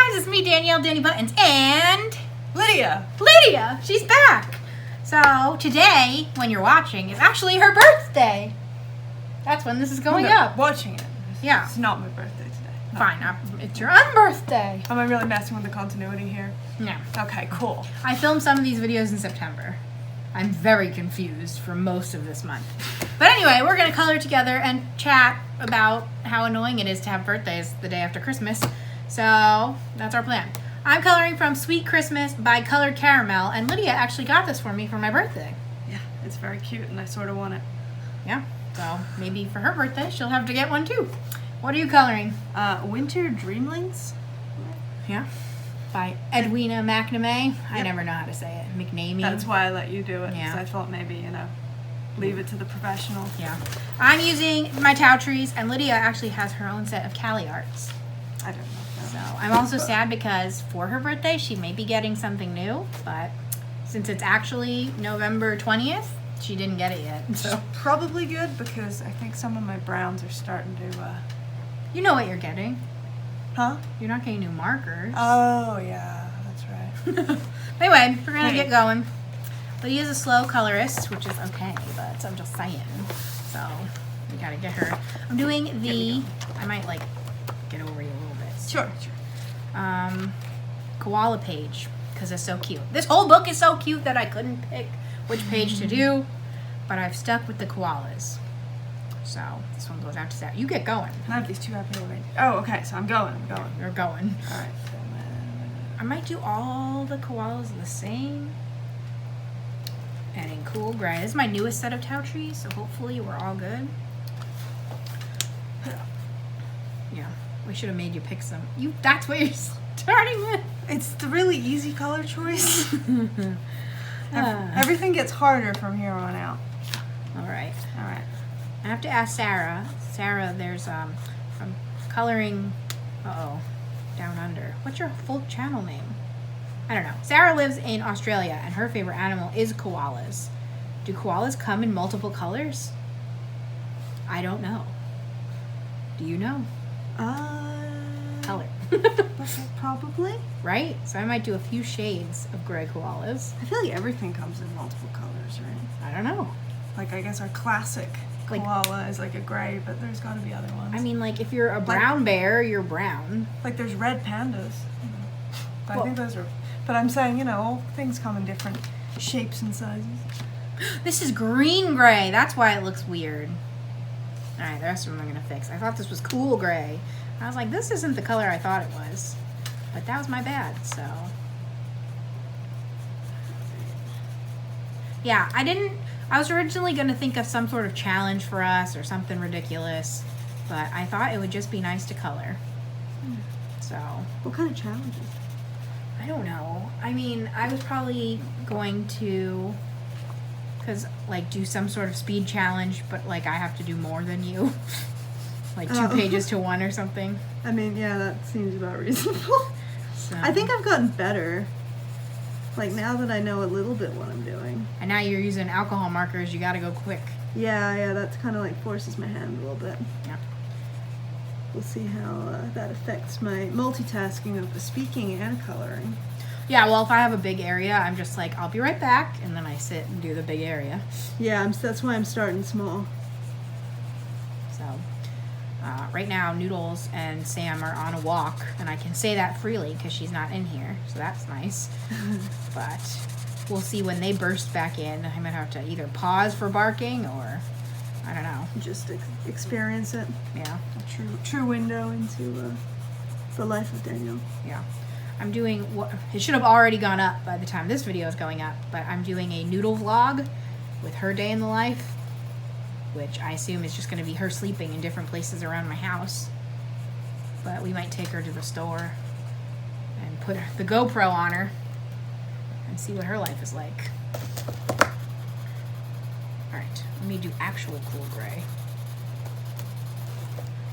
guys, it's me, Danielle, Danibuttons, and Lydia. Lydia. She's back. So today, when you're watching, is actually her birthday. That's when this is going up. Watching it. Yeah. It's not my birthday today. No. Fine, it's your unbirthday. Am I really messing with the continuity here? No. Okay, cool. I filmed some of these videos in September. I'm very confused for most of this month. But anyway, we're going to color together and chat about how annoying it is to have birthdays the day after Christmas. So that's our plan. I'm coloring from Sweet Christmas by Colored Caramel, and Lydia actually got this for me for my birthday. Yeah, it's very cute, and I sort of want it. Yeah, so maybe for her birthday, she'll have to get one too. What are you coloring? Winter Dreamlings. Yeah, by Edwina McNamee. Yep. I never know how to say it. McNamee. That's why I let you do it, because Yeah. I thought maybe, leave it to the professional. Yeah. I'm using my Towtrees, and Lydia actually has her own set of Cali Arts. I don't know. So I'm also sad because for her birthday, she may be getting something new, but since it's actually November 20th, she didn't get it yet. So Probably good, because I think some of my browns are starting to, you know what you're getting. Huh? You're not getting new markers. Oh, yeah, that's right. Anyway, we're gonna Hey. get going. Lydia's a slow colorist, which is okay, but I'm just saying. So we gotta get her. I'm doing the. I might like get over you a little bit. Sure. Koala page because it's so cute. This whole book is so cute that I couldn't pick which page to do, but I've stuck with the koalas. So this one goes out to Sarah. You get going. I have these two up here already. Oh, okay, so I'm going. You're going. All right. I might do all the koalas the same. And in cool gray. This is my newest set of Towtrees, so hopefully we're all good. Yeah, we should have made you pick some. That's what you're starting with. It's the really easy color choice. Everything gets harder from here on out. All right. All right. I have to ask Sarah. Sarah, there's from coloring. Down under. What's your full channel name? I don't know. Sarah lives in Australia, and her favorite animal is koalas. Do koalas come in multiple colors? I don't know. Do you know? Color. Color. Probably. Right? So I might do a few shades of gray koalas. I feel like everything comes in multiple colors, right? I don't know. Like, I guess our classic koala is like a gray, but there's got to be other ones. I mean, like, if you're a brown bear, you're brown. Like, there's red pandas. But Well- I think those are... But I'm saying, all things come in different shapes and sizes. This is green gray. That's why it looks weird. All right, the rest of them I'm going to fix. I thought this was cool gray. I was like, this isn't the color I thought it was. But that was my bad, so. Yeah, I was originally going to think of some sort of challenge for us or something ridiculous. But I thought it would just be nice to color. So. What kind of challenges? I don't know. I mean, I was probably going to, do some sort of speed challenge, but, I have to do more than you. Like 2 pages to 1 or something. I mean, yeah, that seems about reasonable. So. I think I've gotten better. Like, now that I know a little bit what I'm doing. And now you're using alcohol markers, you gotta go quick. Yeah, that's kind of forces my hand a little bit. Yeah. We'll see how that affects my multitasking of the speaking and coloring. Yeah, well, if I have a big area, I'm just like, I'll be right back, and then I sit and do the big area. Yeah, that's why I'm starting small. So, right now, Noodles and Sam are on a walk, and I can say that freely because she's not in here, so that's nice. But we'll see when they burst back in. I might have to either pause for barking or, I don't know. Just experience it. Yeah. A true window into the life of Daniel. Yeah. I'm doing what it should have already gone up by the time this video is going up, but I'm doing a noodle vlog with her day in the life, which I assume is just going to be her sleeping in different places around my house. But we might take her to the store and put the GoPro on her and see what her life is like. Alright, let me do actual cool gray.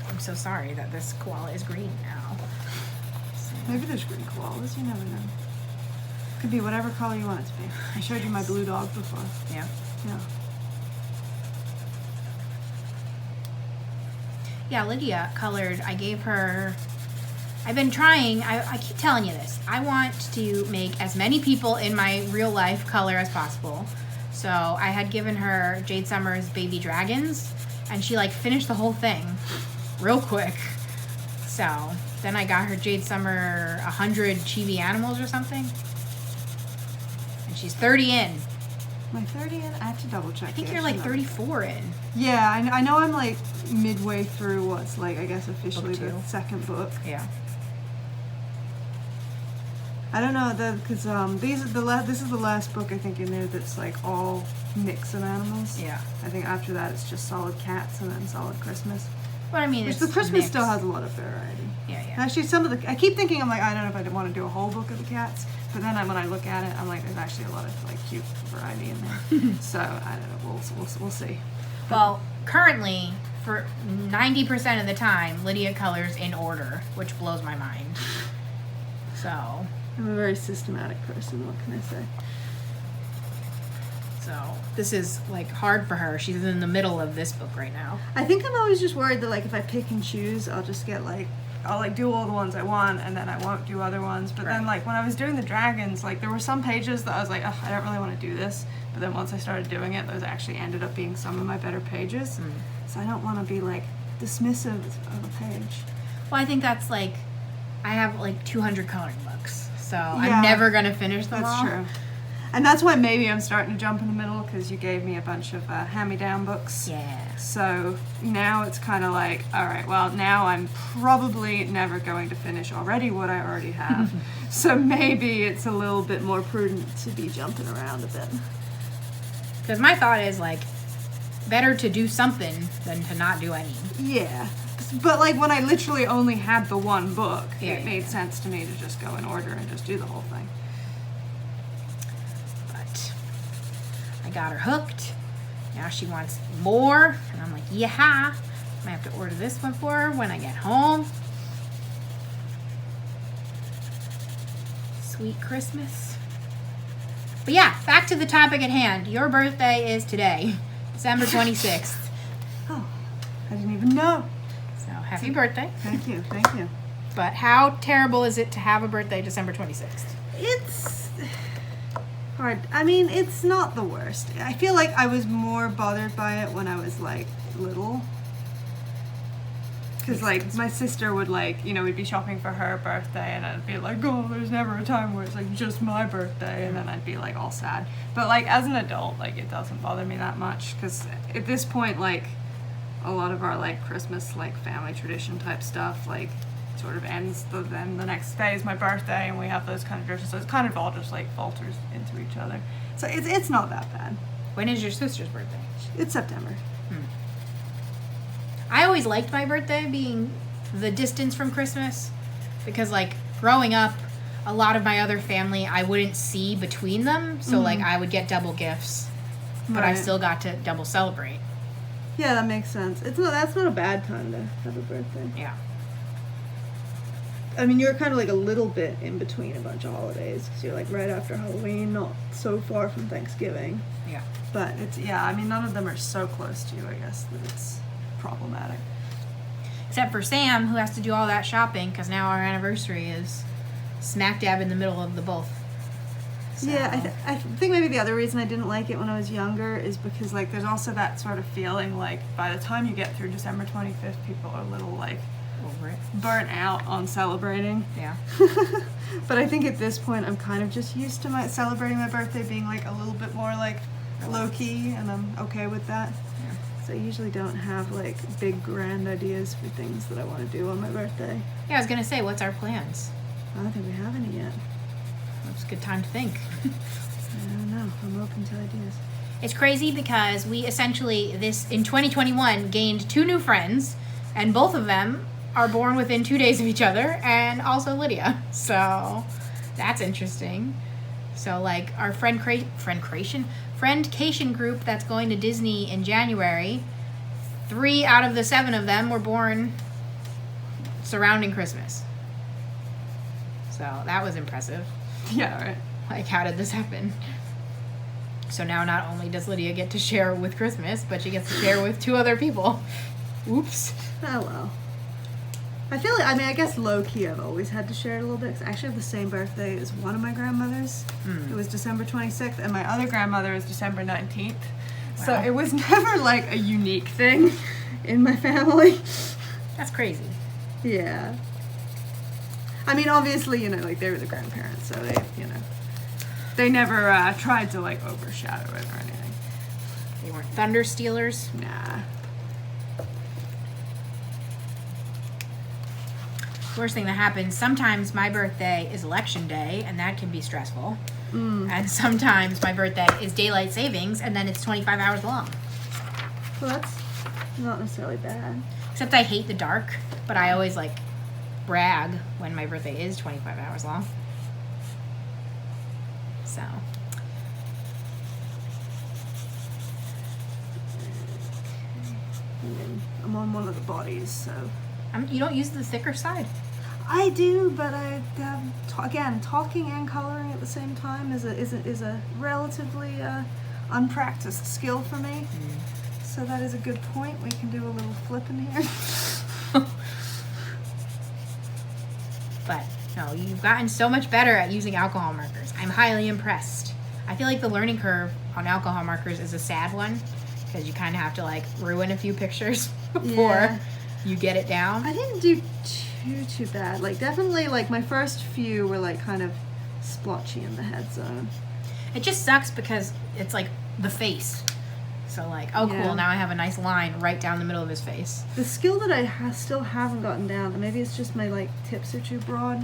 I'm so sorry that this koala is green now. Maybe there's green koalas, you never know. Could be whatever color you want it to be. I showed you my blue dog before. Yeah. Yeah. Yeah, Lydia colored. I gave her I've been trying, I keep telling you this. I want to make as many people in my real life color as possible. So I had given her Jade Summer's Baby Dragons, and she like finished the whole thing real quick. So then I got her Jade Summer 100 chibi animals or something. And she's 30 in. Am I 30 in? I have to double check. I think you're like 34 in. Yeah, I know I'm like midway through what's like, I guess officially the second book. Yeah. I don't know, because this is the last book I think in there that's like all mix of animals. Yeah. I think after that it's just solid cats and then solid Christmas. But I mean, Which it's the Christmas mixed. still has a lot of variety. Yeah, yeah. Actually, some of the I keep thinking I'm like I don't know if I want to do a whole book of the cats, but then when I look at it, I'm like there's actually a lot of like cute variety in there. So I don't know. We'll see. Well, currently, for 90% of the time, Lydia colors in order, which blows my mind. So. I'm a very systematic person. What can I say? So this is like hard for her. She's in the middle of this book right now. I think I'm always just worried that like if I pick and choose, I'll just get like I'll like do all the ones I want and then I won't do other ones. But then like when I was doing the dragons, like there were some pages that I was like, oh, I don't really want to do this. But then once I started doing it, those actually ended up being some of my better pages. So I don't want to be like dismissive of a page. Well, I think that's like I have like 200 coloring books, so Yeah, I'm never gonna finish them all. That's true. And that's why maybe I'm starting to jump in the middle because you gave me a bunch of hand-me-down books. Yeah. So now it's kind of like, all right, well, now I'm probably never going to finish already what I already have. So maybe it's a little bit more prudent to be jumping around a bit. Because my thought is like, better to do something than to not do any. Yeah. But like when I literally only had the one book, it made sense to me to just go in order and just do the whole thing. I got her hooked. Now she wants more. And I'm like, yeah. I might have to order this one for her when I get home. Sweet Christmas. But yeah, back to the topic at hand. Your birthday is today, December 26th. Oh, I didn't even know. So happy birthday. Thank you. But how terrible is it to have a birthday December 26th? It's hard. I mean, it's not the worst. I feel like I was more bothered by it when I was like little. Because like my sister would like, we'd be shopping for her birthday and I'd be like, oh, there's never a time where it's like just my birthday. And then I'd be like all sad. But like as an adult, like it doesn't bother me that much. Because at this point, like a lot of our like Christmas, like family tradition type stuff, like sort of ends. Then the next day is my birthday and we have those kind of traditions. So it's kind of all just like falters into each other. So it's not that bad. When is your sister's birthday? It's September. I always liked my birthday being the distance from Christmas because like growing up, a lot of my other family I wouldn't see between them. So like I would get double gifts, but I still got to double celebrate. Yeah, that makes sense. That's not a bad time to have a birthday. Yeah. I mean, you're kind of like a little bit in between a bunch of holidays because you're like right after Halloween, not so far from Thanksgiving. Yeah. But I mean, none of them are so close to you, I guess, that it's problematic. Except for Sam, who has to do all that shopping because now our anniversary is smack dab in the middle of the both. So. Yeah, I think maybe the other reason I didn't like it when I was younger is because like there's also that sort of feeling like by the time you get through December 25th, people are a little like over it, burnt out on celebrating. Yeah. But I think at this point I'm kind of just used to celebrating my birthday being like a little bit more like low key, and I'm okay with that. Yeah. So I usually don't have like big grand ideas for things that I want to do on my birthday. Yeah, I was gonna say, what's our plans? I don't think we have any yet. It's a good time to think. I don't know. I'm open to ideas. It's crazy because we essentially in 2021 gained 2 new friends, and both of them are born within 2 days of each other, and also Lydia. So that's interesting. So like our friendcation group that's going to Disney in January, 3 out of the 7 of them were born surrounding Christmas. So that was impressive. Yeah, right. Like, how did this happen? So now not only does Lydia get to share with Christmas, but she gets to share with 2 other people. Oops. Oh well. I feel like, I mean, I guess low-key I've always had to share it a little bit, because I actually have the same birthday as one of my grandmothers. It was December 26th, and my other grandmother is December 19th. So Wow. it was never like a unique thing in my family. That's crazy. Yeah. I mean, obviously, you know, like they were the grandparents, so they, you know, they never tried to like overshadow it or anything. They weren't thunder stealers. Nah. Worst thing that happens, sometimes my birthday is election day, and that can be stressful. And sometimes my birthday is daylight savings, and then it's 25 hours long. Well, that's not necessarily bad. Except I hate the dark, but I always like brag when my birthday is 25 hours long. So. And then I'm on one of the bodies, so. You don't use the thicker side? I do, but I have again, talking and coloring at the same time is a relatively unpracticed skill for me. So that is a good point. We can do a little flip in here. But no, you've gotten so much better at using alcohol markers. I'm highly impressed. I feel like the learning curve on alcohol markers is a sad one, because you kind of have to like ruin a few pictures before you get it down. I didn't do too bad. Like definitely like my first few were like kind of splotchy in the head zone. It just sucks because it's like the face. So like, oh Yeah. cool, now I have a nice line right down the middle of his face. The skill that I still haven't gotten down, and maybe it's just my like tips are too broad,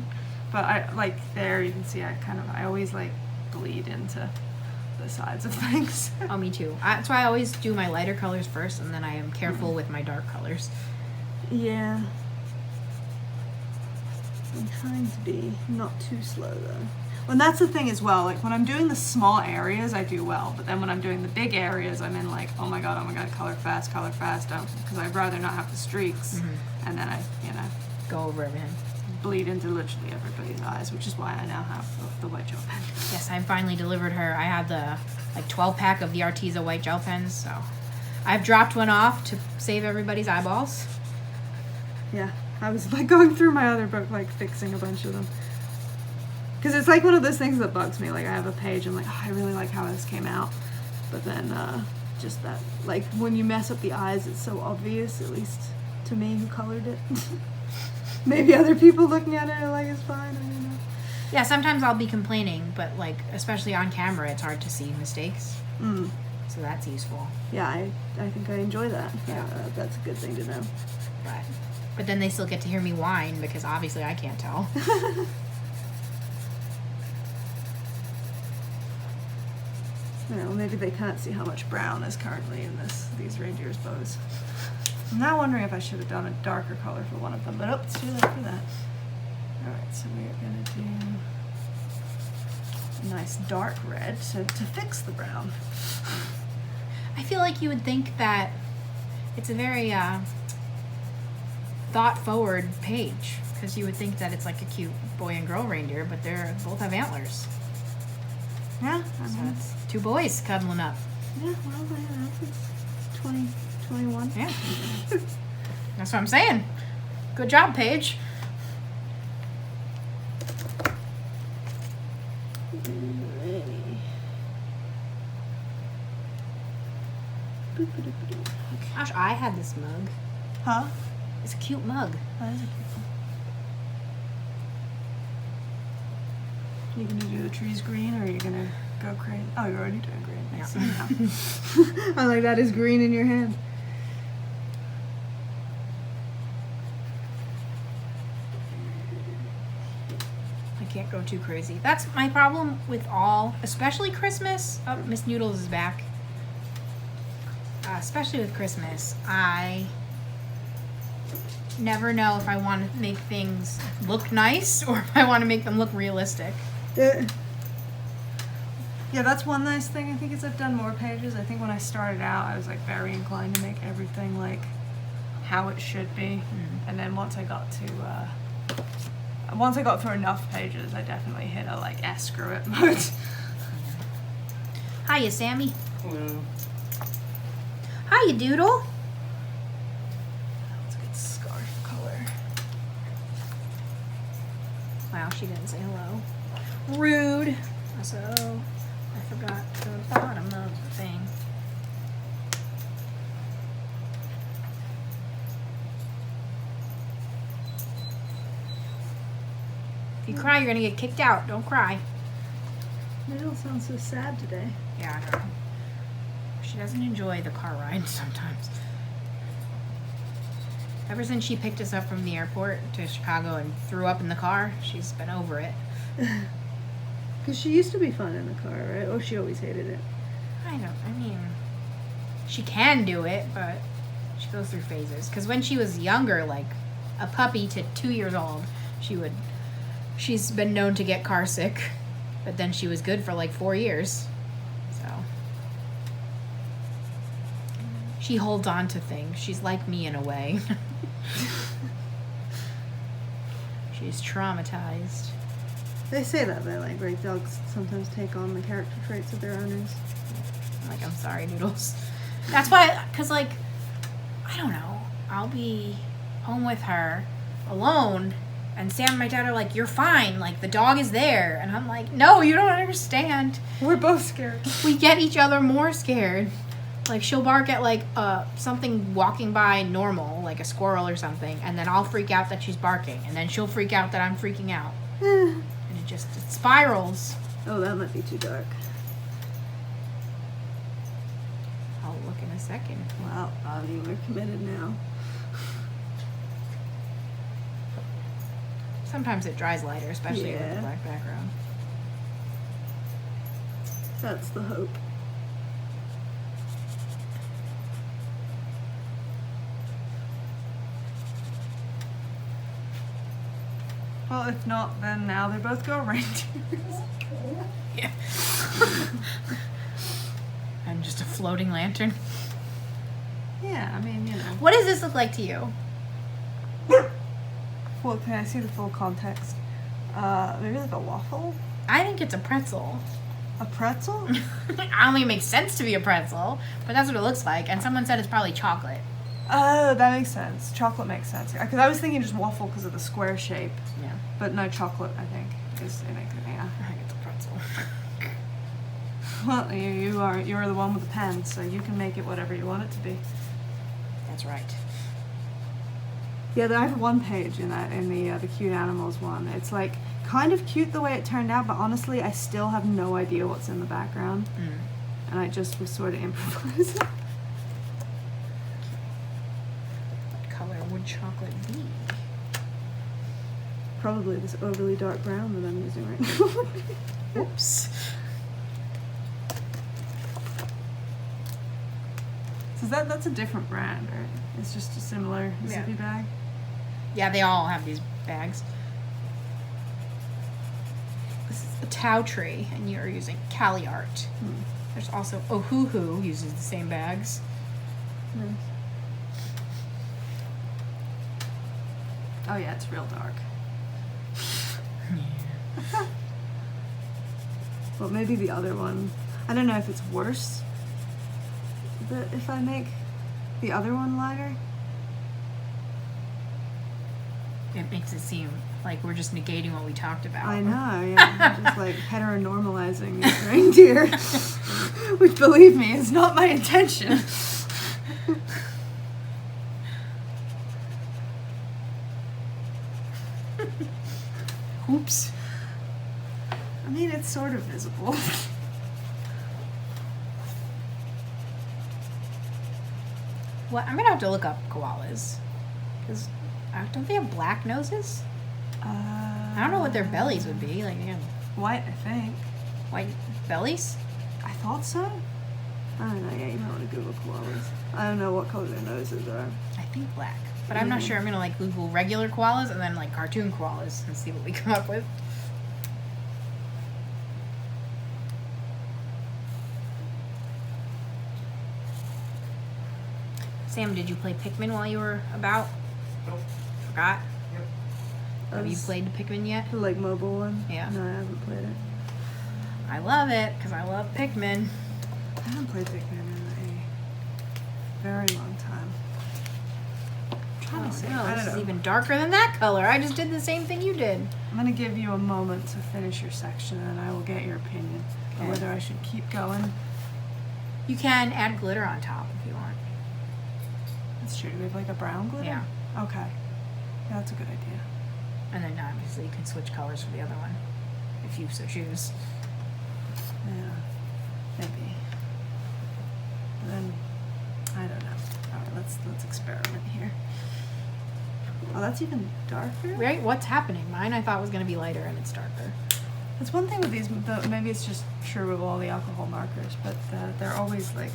but I like there you can see I always like bleed into the sides of things. Oh, me too. That's why I always do my lighter colors first, and then I am careful with my dark colors. Yeah. I'm trying to be not too slow though. And that's the thing as well, like when I'm doing the small areas I do well, but then when I'm doing the big areas I'm in like, oh my god, color fast, because I'd rather not have the streaks. And then I, you know, Go over everything. bleed into literally everybody's eyes, which is why I now have the white gel pen. Yes, I finally delivered her. I have the like 12 pack of the Arteza white gel pens, so I've dropped one off to save everybody's eyeballs. Yeah, I was like going through my other book, like fixing a bunch of them. Because it's like one of those things that bugs me. Like I have a page, I'm like, oh, I really like how this came out. But then just that, like when you mess up the eyes, it's so obvious, at least to me who colored it. Maybe other people looking at it are like, it's fine, I don't know. Yeah, sometimes I'll be complaining, but like, especially on camera, it's hard to see mistakes. So that's useful. Yeah, I think I enjoy that. Yeah, that's a good thing to know. But then they still get to hear me whine, because obviously I can't tell. Well, maybe they can't see how much brown is currently in these reindeer's bows. I'm now wondering if I should have done a darker color for one of them, but oh, it's too late for that. Alright, so we're going to do a nice dark red to fix the brown. I feel like you would think that it's a very thought-forward page, because you would think that it's like a cute boy and girl reindeer, but they both have antlers. Yeah, So it's two boys cuddling up. yeah, well, it's 2021. Yeah. That's what I'm saying. Good job, Paige. Gosh, I had this mug. Huh? It's a cute mug. That is a cute one. You gonna do the trees green, or are you gonna go crazy? Oh, you're already doing green. I see now. I like that is green in your hand. I can't go too crazy. That's my problem with all, especially Christmas. Oh, Miss Noodles is back. Especially with Christmas, I never know if I want to make things look nice or if I want to make them look realistic. Yeah, that's one nice thing I think is I've done more pages. I think when I started out, I was like very inclined to make everything like how it should be, and then once I got through enough pages, I definitely hit a like screw it mode. Hiya, Sammy. Hello. Hiya, Doodle. That's a good scarf color. Wow, she didn't say hello. Rude. So, I forgot the bottom of the thing. If you cry, you're gonna get kicked out. Don't cry. Noodle sounds so sad today. Yeah, I know. She doesn't enjoy the car ride sometimes. Ever since she picked us up from the airport to Chicago and threw up in the car, she's been over it. Because she used to be fun in the car, right? Oh, she always hated it. I mean, she can do it, but she goes through phases. Because when she was younger, like a puppy to 2 years old, she's been known to get car sick, but then she was good for like 4 years. So she holds on to things. She's like me in a way. She's traumatized. They say that like great dogs sometimes take on the character traits of their owners. Like, I'm sorry, Noodles. That's why, because, like, I don't know. I'll be home with her alone, and Sam and my dad are like, you're fine. Like, the dog is there. And I'm like, no, you don't understand. We're both scared. We get each other more scared. Like, she'll bark at, like, something walking by normal, like a squirrel or something, and then I'll freak out that she's barking, and then she'll freak out that I'm freaking out. And it spirals. Oh, that might be too dark. I'll look in a second. Wow, Bobby, we're committed now. Sometimes it dries lighter, especially with Yeah. the black background. That's the hope. Well, if not, then now they both go reindeers. Yeah. I'm just a floating lantern. Yeah, I mean, you know. What does this look like to you? Well, can I see the full context? Maybe like a waffle? I think it's a pretzel. A pretzel? I don't think it makes sense to be a pretzel, but that's what it looks like. And someone said it's probably chocolate. Oh, that makes sense. Chocolate makes sense. Because I was thinking just waffle because of the square shape. Yeah. But no, chocolate, I think, is in it. Yeah. I think it's a pretzel. Well, you're the one with the pen, so you can make it whatever you want it to be. That's right. Yeah, I have one page in the cute animals one. It's like kind of cute the way it turned out, but honestly, I still have no idea what's in the background, and I just was sort of improvising. What color would chocolate be? Probably this overly dark brown that I'm using right now. Oops. So that's a different brand, right? It's just a similar zippy bag. Yeah, they all have these bags. This is a Tau tree, and you're using Cali Art. There's also Ohuhu uses the same bags. Nice. Oh yeah, it's real dark. Well, maybe the other one. I don't know if it's worse, but if I make the other one lighter. It makes it seem like we're just negating what we talked about. I know, yeah. I'm just like heteronormalizing these reindeer. Which, believe me, is not my intention. Oops. I mean, it's sort of visible. Well, I'm gonna have to look up koalas, because don't they have black noses? I don't know what their bellies would be. Like, again, White, I think. white bellies. I thought so. I don't know, yeah, you might want to Google koalas. I don't know what color their noses are. I think black, but I'm not sure. I'm gonna like Google regular koalas and then like cartoon koalas and see what we come up with. Sam, did you play Pikmin while you were about? Nope. Forgot? Yep. Have you played Pikmin yet? The like mobile one? Yeah. No, I haven't played it. I love it, because I love Pikmin. I haven't played Pikmin in a very long time. I'm promising. I don't This is know. even darker than that color. I just did the same thing you did. I'm gonna give you a moment to finish your section, and I will get your opinion on Okay. whether I should keep going. You can add glitter on top if you want. That's true. Do we have like a brown glitter? Yeah. Okay. Yeah, that's a good idea. And then obviously you can switch colors for the other one if you so choose. Yeah. Maybe. And then I don't know. All right, let's experiment here. Oh, that's even darker. Right? What's happening? Mine I thought was going to be lighter and it's darker. That's one thing with these. Maybe it's just true with all the alcohol markers, but they're always like.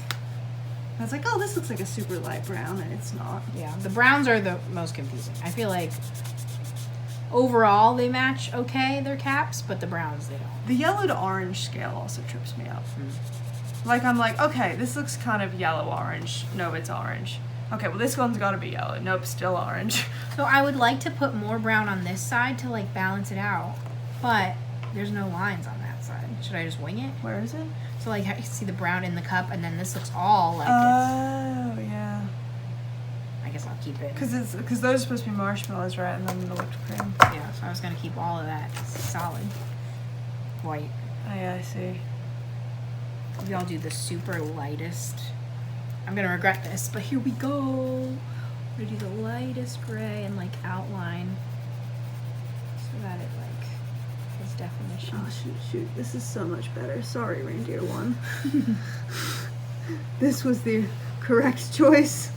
I was like, oh, this looks like a super light brown, and it's not. Yeah, the browns are the most confusing. I feel like overall they match okay, their caps, but the browns they don't. The yellow to orange scale also trips me up. Like, I'm like, okay, this looks kind of yellow-orange. No, it's orange. Okay, well, this one's got to be yellow. Nope, still orange. So I would like to put more brown on this side to like balance it out, but there's no lines on that side. Should I just wing it? Where is it? So like you see the brown in the cup, and then this looks all like it's. Oh, yeah. I guess I'll keep it. Because those are supposed to be marshmallows, right? And then the whipped cream. Yeah, so I was gonna keep all of that solid white. Oh, yeah, I see. Maybe I'll do the super lightest. I'm gonna regret this, but here we go. I'm gonna do the lightest gray and like outline so that it like has definition. Oh, shoot. This is so much better. Sorry, Reindeer One. This was the correct choice.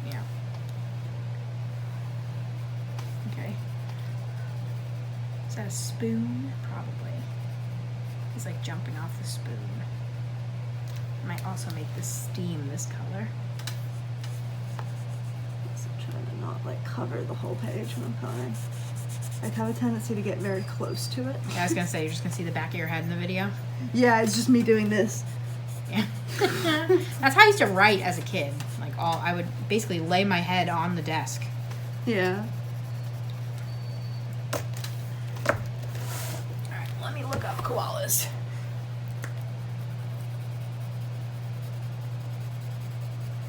Yeah. Okay. Is that a spoon? Probably. He's like jumping off the spoon. Might also make this steam this color. So I'm trying to not like cover the whole page when I'm coloring. I have a tendency to get very close to it. Yeah, I was gonna say you're just gonna see the back of your head in the video. Yeah, it's just me doing this. Yeah. That's how I used to write as a kid. Like I would basically lay my head on the desk. Yeah. Alright, let me look up koalas.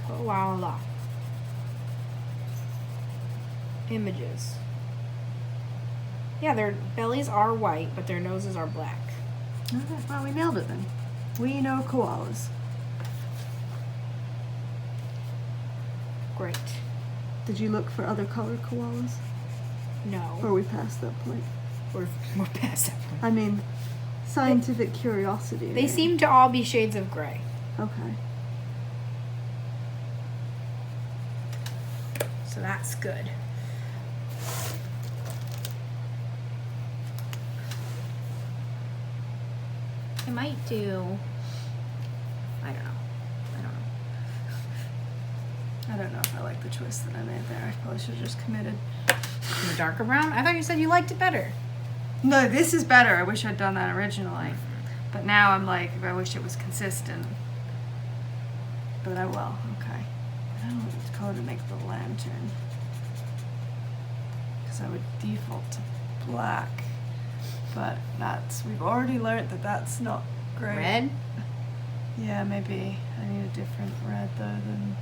Koala. Images. Yeah, their bellies are white, but their noses are black. Okay, well, we nailed it then. We know koalas. Great. Did you look for other colored koalas? Or No. are we past that point? We're past that point. I mean, scientific curiosity. They right? seem to all be shades of gray. Okay. So that's good. I might do. I don't know. I don't know if I like the choice that I made there. I probably should have just committed. The darker brown? I thought you said you liked it better. No, this is better. I wish I'd done that originally. But now I'm like, I wish it was consistent. But I will. Okay. I don't know what color to make the lantern. Because I would default to black. But we've already learned that that's not great. Red? Yeah, maybe. I need a different red though than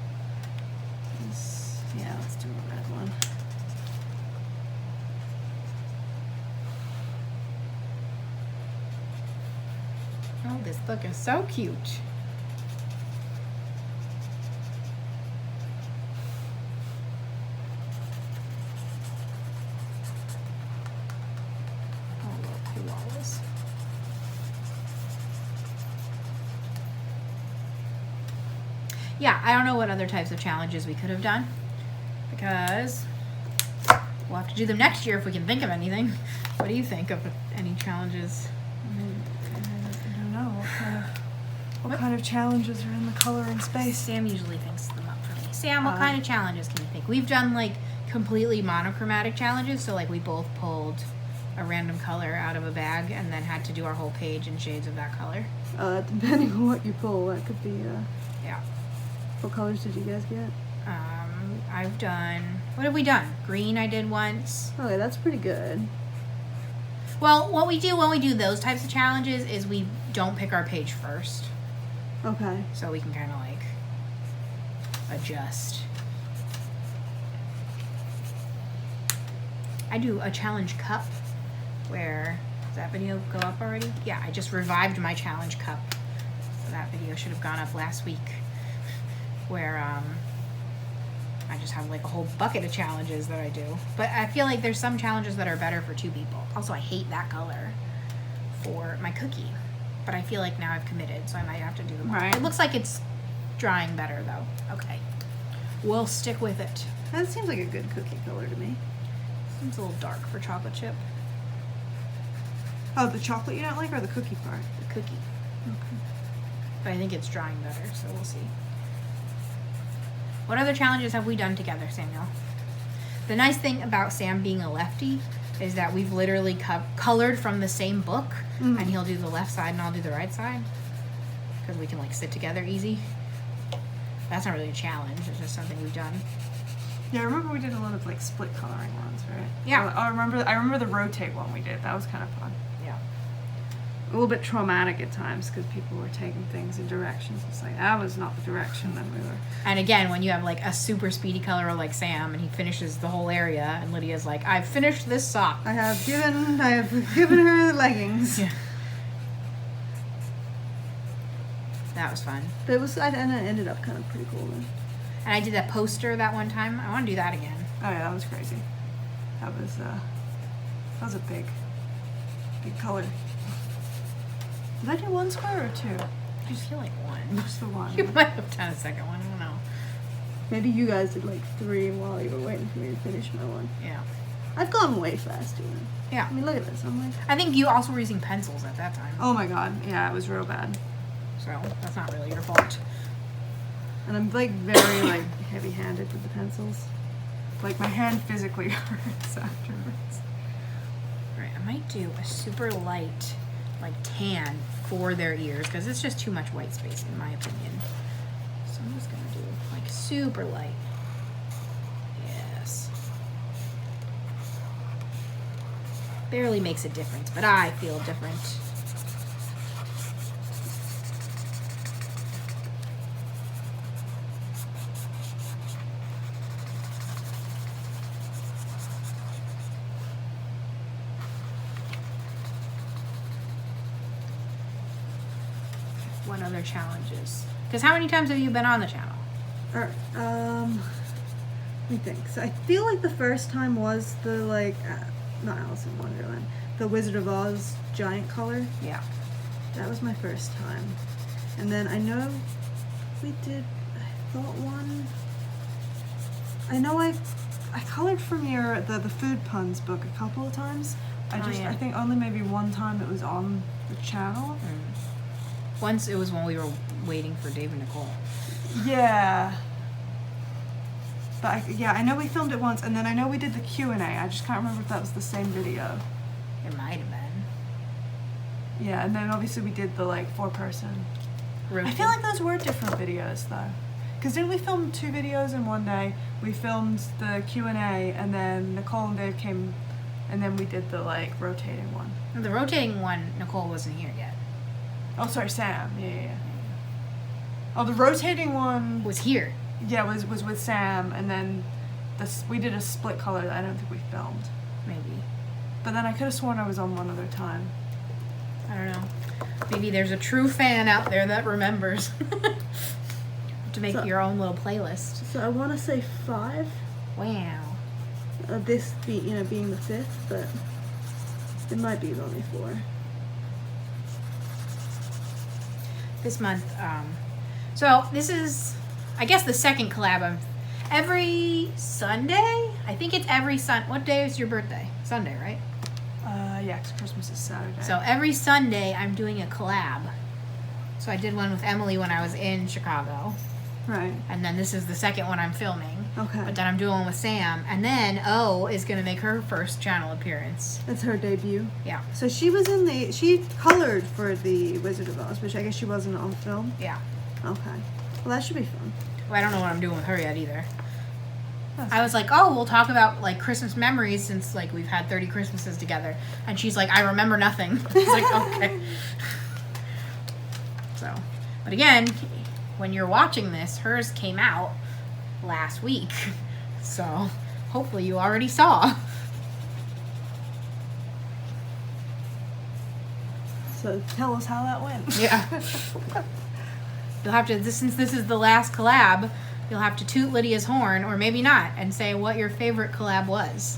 this. Yeah, let's do a red one. Oh, this book is so cute. Oh, little koalas. Yeah, I don't know what other types of challenges we could have done because we'll have to do them next year if we can think of anything. What do you think of any challenges? I don't know. What kind of challenges are in the coloring space? Sam usually thinks them up for me. Sam, what kind of challenges can you think? We've done like completely monochromatic challenges, so like we both pulled a random color out of a bag and then had to do our whole page in shades of that color. Depending on what you pull, that could be. Yeah. What colors did you guys get? I've done. What have we done? Green, I did once. Okay, that's pretty good. Well, what we do when we do those types of challenges is we don't pick our page first. Okay. So we can kind of like adjust. I do a challenge cup where, does that video go up already? Yeah, I just revived my challenge cup. So that video should have gone up last week, where I just have like a whole bucket of challenges that I do. But I feel like there's some challenges that are better for 2 people. Also, I hate that color for my cookie, but I feel like now I've committed, so I might have to do them all. Right. It looks like it's drying better though. Okay, we'll stick with it. That seems like a good cookie color to me. Seems a little dark for chocolate chip. Oh, the chocolate you don't like, or the cookie part? The cookie. Okay. But I think it's drying better, so we'll see. What other challenges have we done together, Samuel? The nice thing about Sam being a lefty is that we've literally colored from the same book, and he'll do the left side and I'll do the right side, because we can like sit together easy. That's not really a challenge, it's just something we've done. Yeah, I remember we did a lot of like split coloring ones, right? Yeah. I remember the rotate one we did. That was kind of fun. Yeah. A little bit traumatic at times because people were taking things in directions. It's like that was not the direction that we were. And again, when you have like a super speedy colorer like Sam and he finishes the whole area, and Lydia's like, I've finished this sock. I have given her the leggings. Yeah. That was fun. But and it ended up kind of pretty cool then. And I did that poster that one time. I want to do that again. Oh yeah, that was crazy. That was a big color. Did I do 1 square or 2? I just feel like one. Just the one. You might have done a second one. I don't know. Maybe you guys did like 3 while you were waiting for me to finish my one. Yeah. I've gone way faster. Yeah. I mean, look at this. I'm like, I think you also were using pencils at that time. Oh my god, yeah, it was real bad. So that's not really your fault. and I'm like very like heavy-handed with the pencils. Like my hand physically hurts afterwards. Right, I might do a super light, like tan for their ears because it's just too much white space in my opinion. So I'm just gonna do like super light. Yes. Barely makes a difference, but I feel different. What other challenges? Because how many times have you been on the channel? Alright, let me think. So I feel like the first time was the like, not Alice in Wonderland, the Wizard of Oz giant color. Yeah. That was my first time. And then I know we did, I thought one, I know I colored from the Food Puns book a couple of times. I yeah. think only maybe one time it was on the channel. Once it was when we were waiting for Dave and Nicole. Yeah. But I know we filmed it once, and then I know we did the Q&A. I just can't remember if that was the same video. It might have been. Yeah, and then obviously we did the like 4-person. Rotate. I feel like those were different videos though. Because didn't we film 2 videos in one day? We filmed the Q&A, and then Nicole and Dave came, and then we did the like rotating one. The rotating one, Nicole wasn't here yet. Oh, sorry, Sam. Yeah. Oh, the rotating one Was here. yeah was with Sam, and then we did a split color that I don't think we filmed. Maybe. But then I could have sworn I was on one other time. I don't know. Maybe there's a true fan out there that remembers. To make So- your own little playlist. So I want to say 5. Wow. This being the 5th, but it might be only 4. This month, so this is, I guess, the second collab. Every Sunday? I think it's every What day is your birthday? Sunday, right? Yeah, 'cause Christmas is Saturday. So every Sunday I'm doing a collab. So I did one with Emily when I was in Chicago. Right. And then this is the second one I'm filming. Okay. But then I'm doing one with Sam. And then O is going to make her first channel appearance. It's her debut. Yeah. So she was she colored for the Wizard of Oz, which I guess she wasn't on film. Yeah. Okay. Well, that should be fun. Well, I don't know what I'm doing with her yet either. I was like, oh, we'll talk about like Christmas memories since like we've had 30 Christmases together. And she's like, I remember nothing. I was like, okay. So But again, when you're watching this, hers came out last week. So hopefully you already saw. So tell us how that went. Yeah. You'll have to, since this is the last collab, you'll have to toot Lydia's horn, or maybe not, and say what your favorite collab was.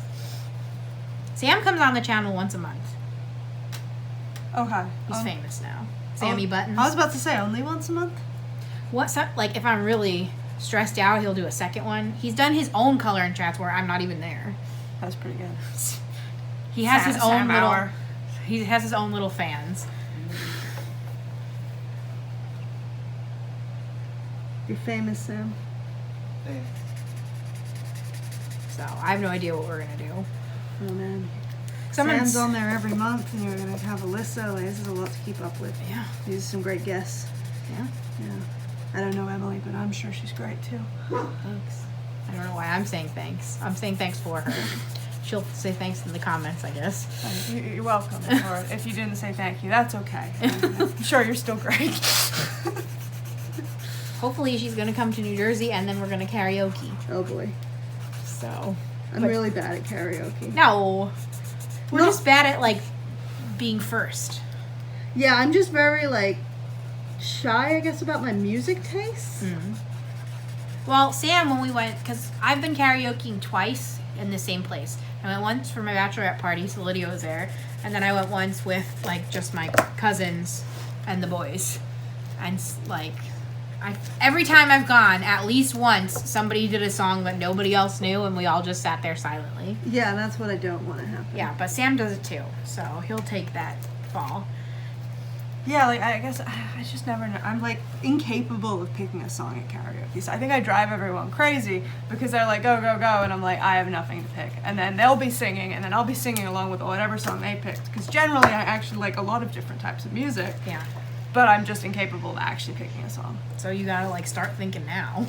Sam comes on the channel once a month. Okay. He's famous now. Sammy Buttons. I was about to say only once a month. Like, if I'm really stressed out, he'll do a second one. He's done his own coloring chats where I'm not even there. That's pretty good. He has his own Sam little. hour. He has his own little fans. You're famous, Sam. So I have no idea what we're gonna do. Oh man. Someone's Sam's on there every month, and you're gonna have a Alyssa. Like, this is a lot to keep up with. Yeah. These are some great guests. Yeah. Yeah. I don't know Emily, but I'm sure she's great too. Thanks. I don't know why I'm saying thanks. I'm saying thanks for her. She'll say thanks in the comments, I guess. You're welcome. Or if you didn't say thank you, that's okay. I'm sure you're still great. Hopefully she's gonna come to New Jersey and then we're gonna karaoke. Oh boy. So I'm really bad at karaoke. no. We're No. just bad at like being first. Yeah, I'm just very like shy, I guess, about my music tastes. Well, Sam, when we went, because I've been karaokeing twice in the same place. I went once for my bachelorette party, so Lydia was there, and then I went once with like just my cousins and the boys. And like, every time I've gone, at least once, somebody did a song that nobody else knew, and we all just sat there silently. Yeah, that's what I don't want to happen. Yeah, but Sam does it too, so he'll take that fall. Yeah, like I guess I just never know. I'm like incapable of picking a song at karaoke. So I think I drive everyone crazy because they're like, go, go, go. And I'm like, I have nothing to pick. And then they'll be singing, and then I'll be singing along with whatever song they picked. Because generally I actually like a lot of different types of music. Yeah. But I'm just incapable of actually picking a song. So you gotta like start thinking now.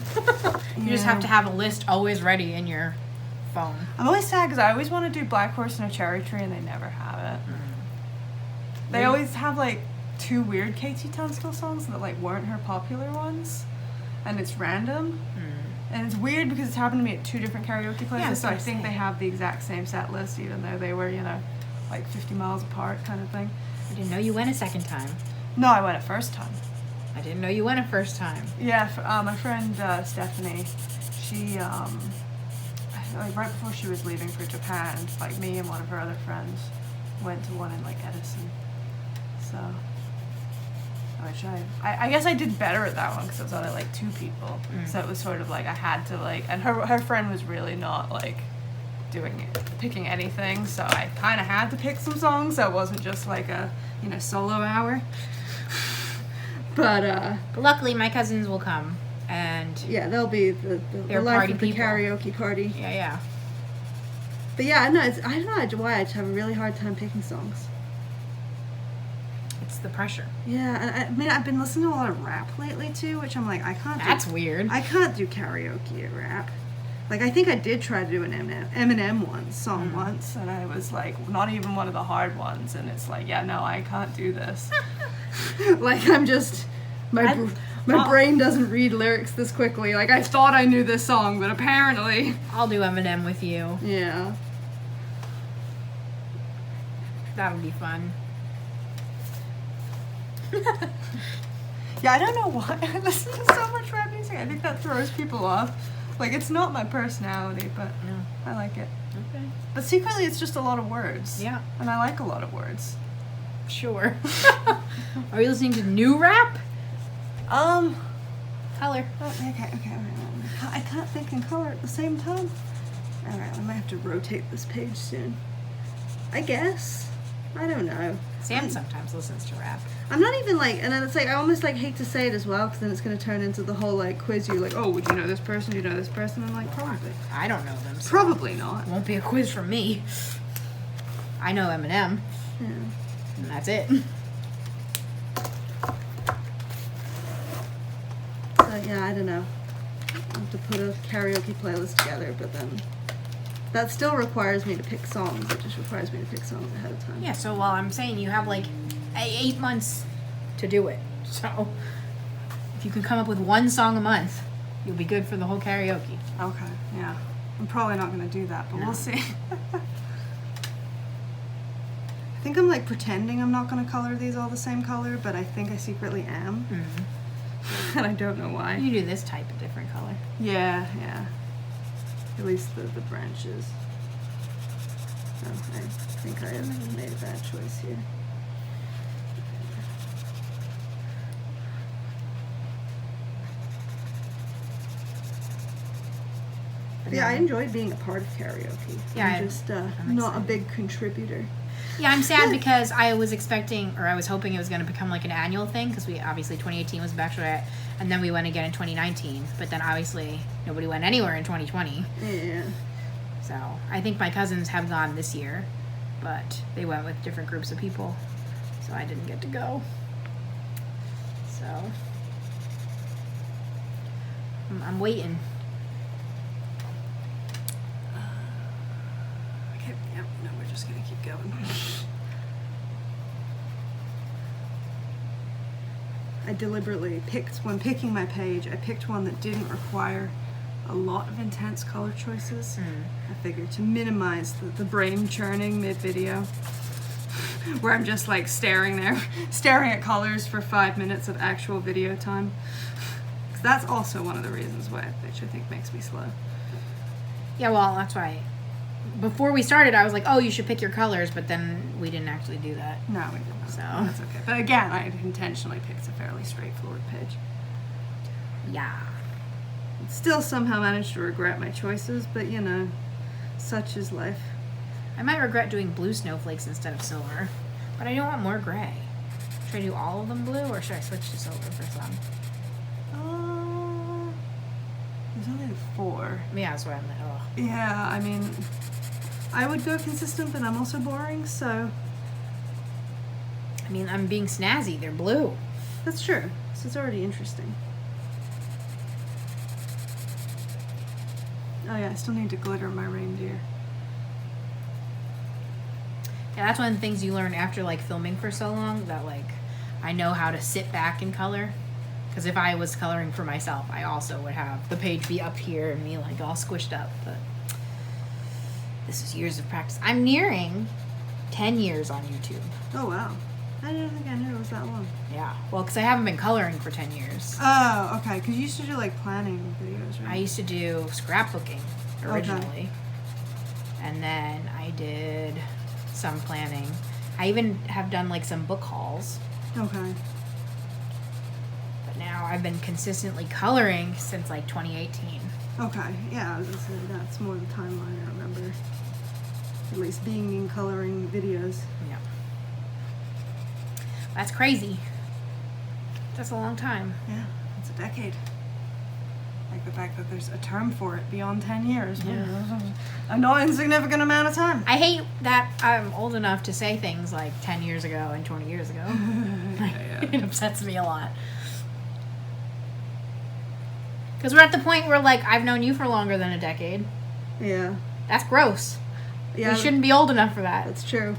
You just have to have a list always ready in your phone. I'm always sad because I always want to do Black Horse and a Cherry Tree, and they never have it. They always have like 2 weird KT Tunstall songs that like weren't her popular ones, and it's random. And it's weird because it's happened to me at 2 different karaoke places, Yeah, so I that's think what I'm they have the exact same set list, even though they were, you know, like 50 miles apart kind of thing. I didn't know you went a second time. No, I went a first time. I didn't know you went a first time. Yeah, my friend Stephanie, she like right before she was leaving for Japan, like me and one of her other friends went to one in like Edison. So, which I guess I did better at that one because it was only like 2 people. So it was sort of like I had to like, and her friend was really not like picking anything. So I kind of had to pick some songs. So it wasn't just like a solo hour. But luckily, my cousins will come, and yeah, they'll be the They're life party of the people. karaoke party. yeah. But yeah, no, I don't know why I just have a really hard time picking songs. It's the pressure. Yeah, and I mean, I've been listening to a lot of rap lately too, which I'm like, I can't. That's weird. I can't do karaoke at rap. Like, I think I did try to do an Eminem song once, And I was like, not even one of the hard ones. And it's like, yeah, no, I can't do this. like I'm just my brain doesn't read lyrics this quickly. Like, I thought I knew this song, but apparently, I'll do Eminem with you. yeah. That'll be fun. Yeah, I don't know why I listen to so much rap music. I think that throws people off. Like, it's not my personality, but No. I like it. Okay. But secretly, it's just a lot of words. Yeah. And I like a lot of words. Sure. Are you listening to new rap? Color. Okay. I can't think and color at the same time. All right, I might have to rotate this page soon. I guess. I don't know. Sam sometimes listens to rap. I'm not even like, and then it's like, I almost like hate to say it as well, because then it's going to turn into the whole like quiz. You're like, oh, would you know this person? Do you know this person? I'm like, probably. I don't know them. So Probably not. it won't be a quiz from me. I know Eminem, Yeah. and that's it. So yeah, I don't know. I have to put a karaoke playlist together, but then that still requires me to pick songs. It just requires me to pick songs ahead of time. Yeah, so while I'm saying you have like 8 months to do it. So you can come up with one song a month, you'll be good for the whole karaoke. Okay, yeah. I'm probably not going to do that, but we'll see. I think I'm like pretending I'm not going to color these all the same color, but I think I secretly am. Mm-hmm. And I don't know why. You do this type of different color. Yeah, yeah. At least the branches. Oh, I think I have made a bad choice here. Yeah, I enjoyed being a part of karaoke. Yeah, I'm just I'm not a excited. big contributor. Yeah, I'm sad because I was expecting, or I was hoping it was going to become like an annual thing, because we obviously 2018 was Bachelorette, and then we went again in 2019, but then obviously nobody went anywhere in 2020. Yeah. So I think my cousins have gone this year, but they went with different groups of people, so I didn't get to go. So I'm waiting. Okay, yeah, no, we're just gonna keep going. I deliberately picked, when picking my page, I picked one that didn't require a lot of intense color choices. I figured to minimize the brain churning mid-video, where I'm just like staring at colors for 5 minutes of actual video time. 'Cause that's also one of the reasons why, which I think makes me slow. Yeah, well, that's why. Before we started, I was like, oh, you should pick your colors, but then we didn't actually do that. No, we didn't. So. That's okay. But again, I intentionally picked a fairly straightforward page. Yeah. Still somehow managed to regret my choices, but you know, such is life. I might regret doing blue snowflakes instead of silver, but I don't want more gray. Should I do all of them blue, or should I switch to silver for some? There's only 4. Yeah, that's what I'm like, oh. Yeah, I mean, I would go consistent, but I'm also boring, so I mean, I'm being snazzy. They're blue. that's true. So it's already interesting. oh yeah, I still need to glitter my reindeer. Yeah, that's one of the things you learn after, like, filming for so long, that, like, I know how to sit back and color. Because if I was coloring for myself, I also would have the page be up here and me, like, all squished up. But this is years of practice. I'm nearing 10 years on YouTube. Oh wow. I didn't think I knew it was that long. Yeah. Well, because I haven't been coloring for 10 years. Oh, okay. Because you used to do like planning videos, right? I used to do scrapbooking originally. And then I did some planning. I even have done, like, some book hauls. Okay. But now I've been consistently coloring since, like, 2018. Okay. Yeah, I was gonna say that's more the timeline I remember. At least being in coloring videos. Yeah. That's crazy. That's a long time. Yeah, it's a decade. Like the fact that there's a term for it beyond 10 years. Yeah. A not insignificant amount of time. I hate that I'm old enough to say things like 10 years ago and 20 years ago. Yeah. It upsets me a lot. Because we're at the point where, like, I've known you for longer than a decade. Yeah. That's gross. Yeah. You shouldn't be old enough for that. That's true.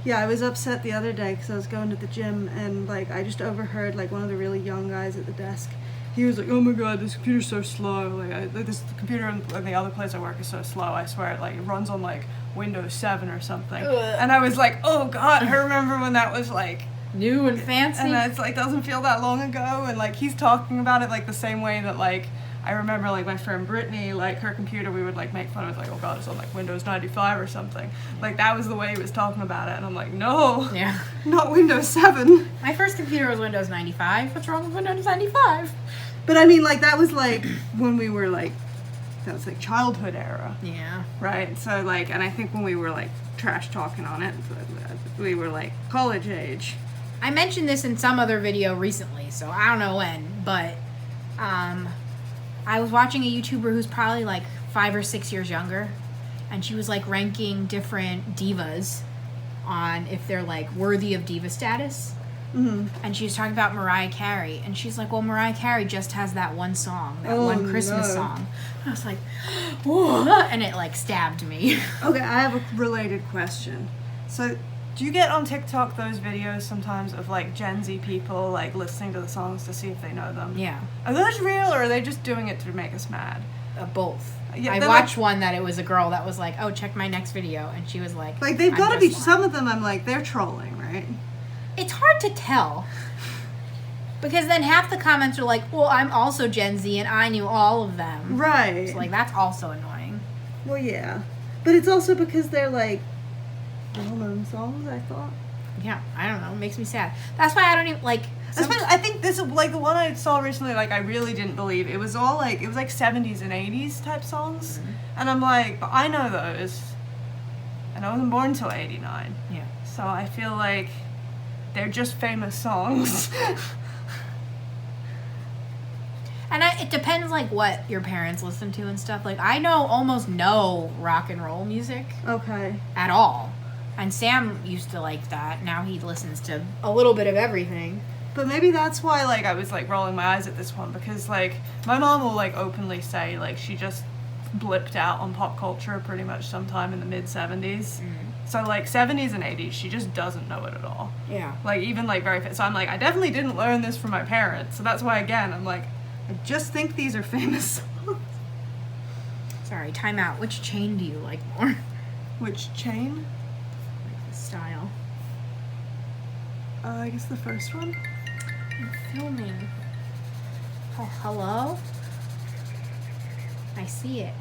Yeah, I was upset the other day because I was going to the gym and, like, I just overheard, like, one of the really young guys at the desk. He was like, "Oh my god, this computer's so slow. Like, this computer in the other place I work is so slow. I swear, it runs on like Windows 7 or something." Ugh. And I was like, "Oh god, I remember when that was like New and fancy. And it's like doesn't feel that long ago." And like he's talking about it like the same way that like I remember like my friend Brittany, like her computer, we would like make fun of it, like, "Oh god, it's on like Windows 95 or something." Like that was the way he was talking about it, and I'm like, no, Yeah. Not Windows 7. My first computer was Windows 95. What's wrong with Windows 95? But I mean, like, that was like when we were like, that was like childhood era, Yeah. right? So like, and I think when we were like trash talking on it, we were like college age. I mentioned this in some other video recently, so I don't know when, but I was watching a YouTuber who's probably like 5 or 6 years younger, and she was like ranking different divas on if they're like worthy of diva status. Mm-hmm. And she was talking about Mariah Carey, and she's like, well, Mariah Carey just has that one song, that one Christmas song. And I was like, whoa, and it like stabbed me. Okay, I have a related question. So, Do you get on TikTok those videos sometimes of like Gen Z people like listening to the songs to see if they know them? Yeah. Are those real or are they just doing it to make us mad? Both. Yeah, I they're watched one that it was a girl that was like, "Oh, check my next video," and she was like, Like, they've "I'm got to just be, lying." some of them I'm like, they're trolling, right? It's hard to tell. Because then half the comments are like, "Well, I'm also Gen Z and I knew all of them." Right. So, like, that's also annoying. Well, yeah. But it's also because they're, like, well-known songs, I thought. Yeah, I don't know. It makes me sad. That's why I don't even, like... Especially, I think this is, like, the one I saw recently, like, I really didn't believe. It was all, like, it was, like, 70s and 80s type songs. Mm-hmm. And I'm like, but I know those. And I wasn't born until 89. Yeah. So I feel like they're just famous songs. And it depends, like, what your parents listen to and stuff. Like, I know almost no rock and roll music Okay. at all. And Sam used to like that. Now he listens to a little bit of everything. But maybe that's why, like, I was, like, rolling my eyes at this one. Because, like, my mom will, like, openly say, like, she just blipped out on pop culture pretty much sometime in the mid-70s. So, like, 70s and 80s, she just doesn't know it at all. Yeah. Like, even, like, very... So I'm like, I definitely didn't learn this from my parents. So that's why, again, I'm like, I just think these are famous songs. Sorry, time out. Which chain do you like more? Which chain? Like the style. I guess the first one. I'm filming. Oh, hello? I see it.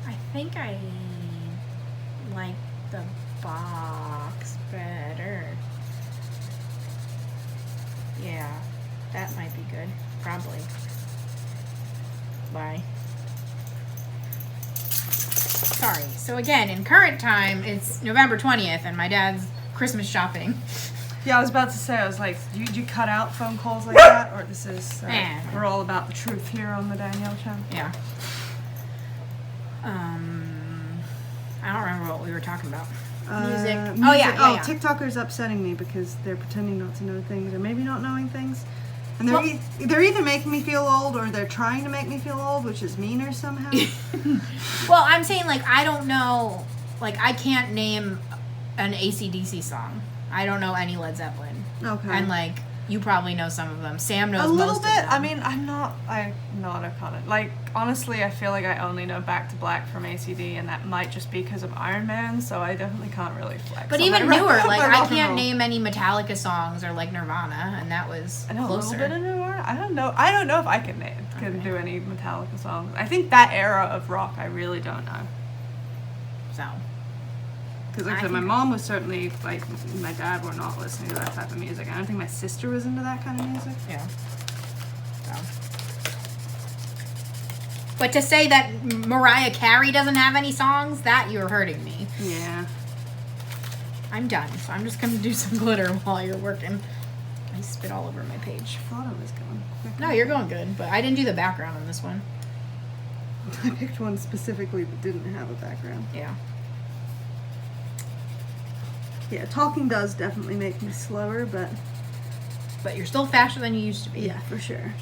I think I like the box better. Yeah, that might be good. Probably. Bye. Sorry. So again, in current time, it's November 20th and my dad's Christmas shopping. Yeah, I was about to say, I was like, did you cut out phone calls like that? Or this is, we're all about the truth here on the Danielle channel. Yeah. I don't remember what we were talking about. Music. Oh, yeah. TikTokers upsetting me because they're pretending not to know things or maybe not knowing things. And they're either making me feel old or they're trying to make me feel old, which is meaner somehow. Well, I'm saying, like, I don't know. Like, I can't name an AC/DC song. I don't know any Led Zeppelin. Okay. And, like, you probably know some of them. Sam knows A little most of bit. them. I mean, I'm not a con. Like, honestly, I feel like I only know Back to Black from ACD, and that might just be because of Iron Man, so I definitely can't really flex. But on even my newer, rock- like, my I rock and can't roll. name any Metallica songs or, like, Nirvana, and that was I know closer. a little bit of Nirvana. I don't know. I don't know if I can do any Metallica songs. I think that era of rock, I really don't know. So. Because like I said, my mom was certainly, like, my dad were not listening to that type of music. I don't think my sister was into that kind of music. Yeah. So. But to say that Mariah Carey doesn't have any songs, that you're hurting me. Yeah. I'm done, so I'm just going to do some glitter while you're working. I spit all over my page. I thought it was going quick. No, you're going good, but I didn't do the background on this one. I picked one specifically that didn't have a background. Yeah. Yeah, talking does definitely make me slower, but But you're still faster than you used to be. yeah, for sure.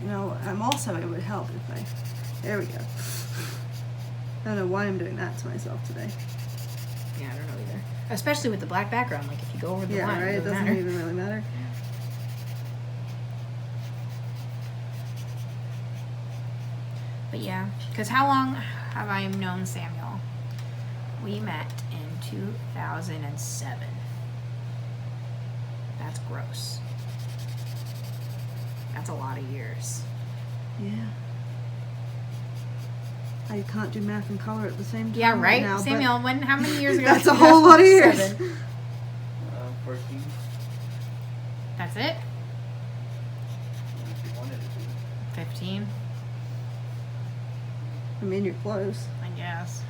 You know, I'm also, it would help if I, there we go. I don't know why I'm doing that to myself today. Yeah, I don't know either. Especially with the black background. Like, if you go over the Yeah, line, right? it It doesn't matter. even really matter. But yeah, because how long have I known Samuel? We met in 2007. That's gross. That's a lot of years. Yeah. I can't do math and color at the same time. Yeah, right? Now, but Samuel, how many years ago? That's a whole lot of years. 7. 14. That's it? If you wanted to be. 15, I mean, you're close. I guess.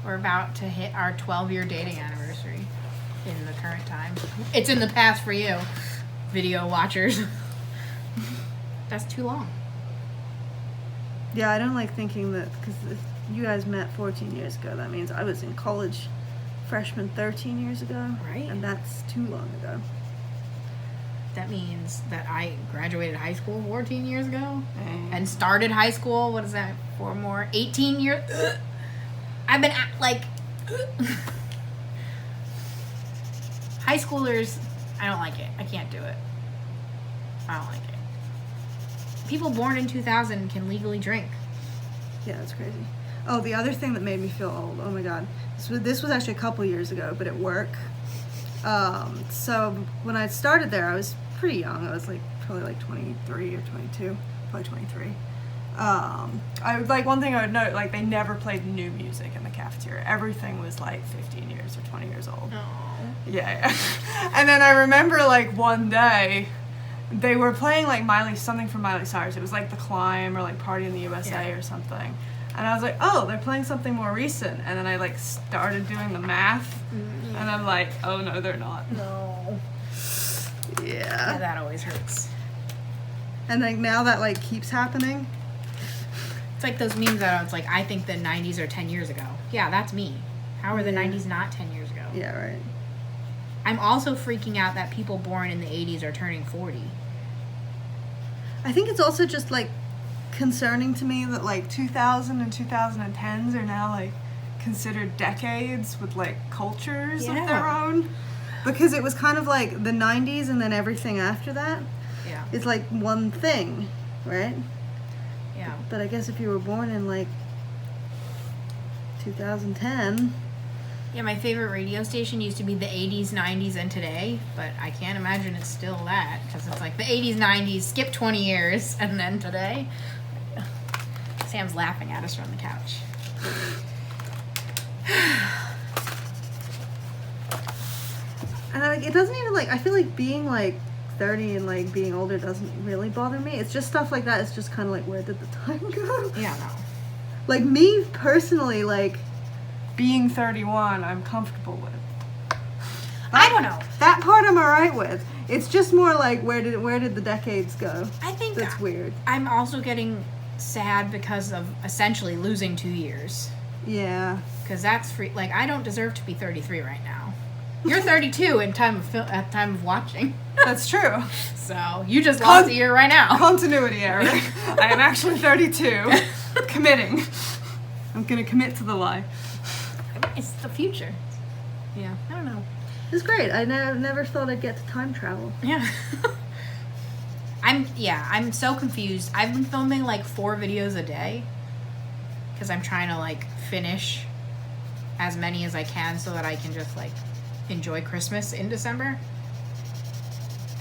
We're about to hit our 12-year dating anniversary in the current time. It's in the past for you, video watchers. That's too long. Yeah, I don't like thinking that, because if you guys met 14 years ago, that means I was in college freshman 13 years ago. Right. And that's too long ago. that means that I graduated high school 14 years ago Dang. and started high school. What is that? 4 more? 18 years? I've been like high schoolers. I don't like it. I can't do it. I don't like it. People born in 2000 can legally drink. Yeah, that's crazy. Oh, the other thing that made me feel old. Oh my god, this was actually a couple years ago, but at work. So when I started there, I was pretty young. I was like probably like 23 or 22, probably 23. I would, like, one thing I would note, like, they never played new music in the cafeteria. Everything was like 15 years or 20 years old. Yeah. And then I remember, like, one day they were playing like something from Miley Cyrus. It was like The Climb or like Party in the USA or something. And I was like, oh, they're playing something more recent. And then I like started doing the math, and I'm like, oh no, they're not. No. Yeah. That always hurts. And like now that like keeps happening. It's like those memes that it's like, I think the 90s are 10 years ago. Yeah, that's me. How are the 90s not 10 years ago? Yeah, right. I'm also freaking out that people born in the 80s are turning 40. I think it's also just like concerning to me that like 2000 and 2010s are now like considered decades with like cultures of their own, because it was kind of like the 90s and then everything after that is like one thing, right? Yeah. But I guess if you were born in like 2010. Yeah, my favorite radio station used to be the 80s, 90s, and today, but I can't imagine it's still that, because it's like the 80s, 90s, skip 20 years, and then today. Sam's laughing at us from the couch. And like, it doesn't even like, I feel like being like 30 and like being older doesn't really bother me. It's just stuff like that. It's just kind of like, where did the time go? Yeah, no. Like me personally, like being 31, I'm comfortable with. I don't know. That part I'm alright with. It's just more like, where did the decades go? I think that's weird. I'm also getting sad because of essentially losing 2 years. Yeah. Because that's free. Like, I don't deserve to be 33 right now. You're 32 in at time of watching. That's true. So you just lost a year right now. Continuity error. I am actually 32. Committing. I'm gonna commit to the lie. It's the future. Yeah, I don't know. It's great. I never thought I'd get to time travel. Yeah. I'm so confused. I've been filming like 4 videos a day because I'm trying to like finish as many as I can so that I can just like enjoy Christmas in December.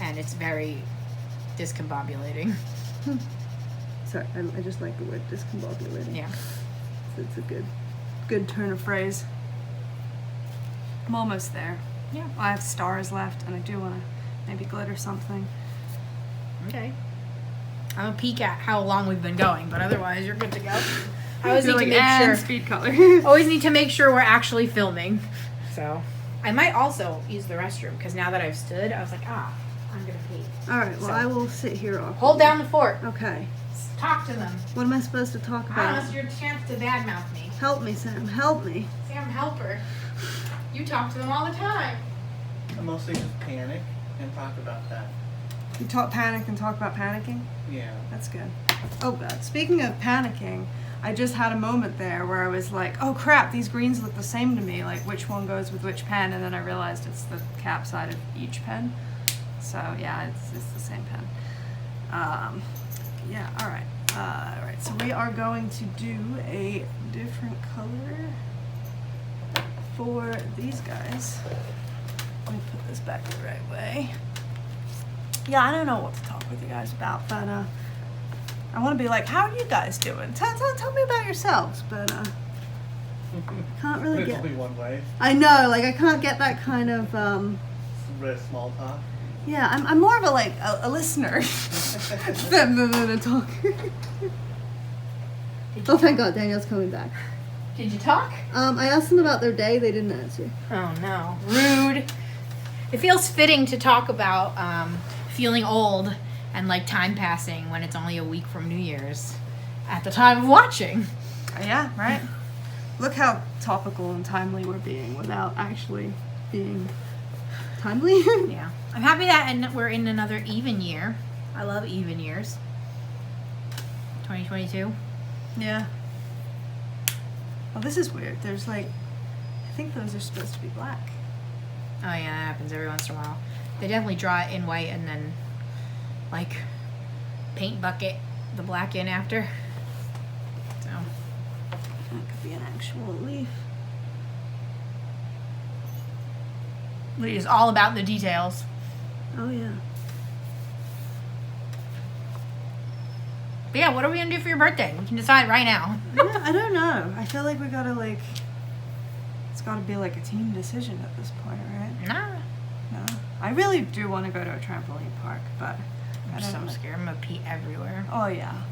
And it's very discombobulating. Sorry, I just like the word discombobulating. Yeah. It's a good turn of phrase. I'm almost there. Yeah. I have stars left, and I do want to maybe glitter something. Okay. I'm gonna peek at how long we've been going, but otherwise you're good to go. I always need to make sure. Speed color. Always need to make sure we're actually filming. So I might also use the restroom because now that I've stood, I was like, I'm gonna pee. All right. Well, I will sit here off. Hold down the fort. Okay. Talk to them. What am I supposed to talk about? It's your chance to badmouth me. Help me, Sam. Help me. Sam, help her. You talk to them all the time. I mostly just panic and talk about that. You panic and talk about panicking? Yeah. That's good. Oh, God. Speaking of panicking, I just had a moment there where I was like, oh, crap, these greens look the same to me. Like, which one goes with which pen? And then I realized it's the cap side of each pen. So, yeah, it's the same pen. Yeah, all right. All right, so we are going to do a different color for these guys. Let me put this back the right way. Yeah, I don't know what to talk with you guys about, but I want to be like, how are you guys doing? Tell me about yourselves, but Can't really There's get. only one way. I know, like I can't get that kind of. Real small talk. Yeah, I'm more of a listener than a talker. Oh, thank God, Danielle's coming back. Did you talk? I asked them about their day. They didn't answer. Oh, no. Rude. It feels fitting to talk about feeling old and like time passing when it's only a week from New Year's at the time of watching. yeah, right. Look how topical and timely we're being without actually being Timely? Yeah. I'm happy that we're in another even year. I love even years. 2022. Yeah. Well, this is weird. There's like, I think those are supposed to be black. Oh yeah, that happens every once in a while. They definitely draw it in white and then like paint bucket the black in after. So That could be an actual leaf. Lydia's all about the details. Oh yeah. But yeah, what are we gonna do for your birthday? We can decide right now. Yeah, I don't know. I feel like we gotta like, it's gotta be like a team decision at this point, right? Nah. No. I really do want to go to a trampoline park, but I I'm don't so know. scared. I'm gonna pee everywhere. Oh yeah.